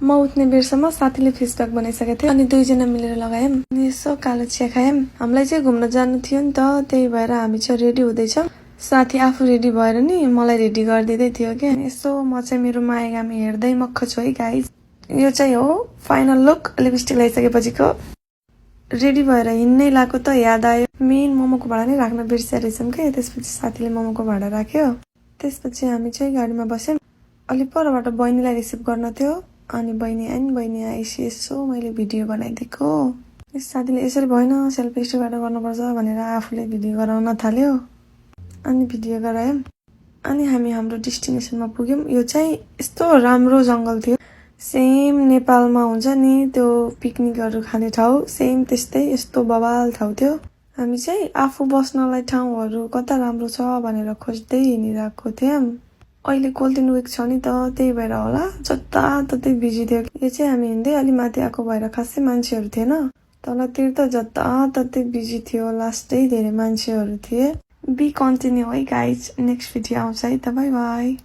म उठ्ने बेरसम्म साथीले फिस डक बनाइसकेको थियो अनि दुईजना मिलेर लगायौं अनि यसो कालो चिया खायौं। हामीलाई चाहिँ घुम्न जानु थियो नि त, त्यही भएर हामी चाहिँ रेडी हुँदैछौँ। साथी आफू रेडी भएर नि मलाई रेडी गरिदिँदै थियो के। यसो म चाहिँ मेरो मायागामी हेर्दै मक्ख छु है गाइज। यो चाहिँ हो फाइनल लुक लिपस्टिक लगाइसकेपछिको। रेडी भएर हिँड्नै लाको त याद आयो मेन मोमोको भाडा नै राख्न बिर्सेको रहेछौँ के। त्यसपछि साथीले मोमोको भाडा राख्यो। त्यसपछि हामी चाहिँ गाडीमा बस्यौँ। अलि परबाट बहिनीलाई रिसिभ गर्न थियो अनि बहिनी आइन्। बहिनी आएपछि यसो मैले भिडियो बनाइदिएको। साथीले यसरी भएन सेल्फी स्टिकबाट गर्नुपर्छ भनेर आफूले भिडियो गराउन थाल्यो अनि भिडियो गरायौँ। अनि हामी हाम्रो डेस्टिनेसनमा पुग्यौँ। यो चाहिँ यस्तो राम्रो जङ्गल थियो, सेम नेपालमा हुन्छ नि त्यो पिकनिकहरू खाने ठाउँ, सेम त्यस्तै यस्तो बवाल ठाउँ थियो। हामी चाहिँ आफू बस्नलाई ठाउँहरू कता राम्रो छ भनेर खोज्दै हिँडिरहेको थियौँ। अहिले गोल्डन विक छ नि त, त्यही भएर होला जताततै बिजी थियो। यो चाहिँ हामी हिँड्दै अलि माथि आएको भएर खासै मान्छेहरू थिएन, तलतिर त जताततै बिजी थियो। लास्टै धेरै मान्छेहरू थिए। बी कन्टिन्यू है गाइज, नेक्स्ट भिडियो आउँछ है त, बाई बाई।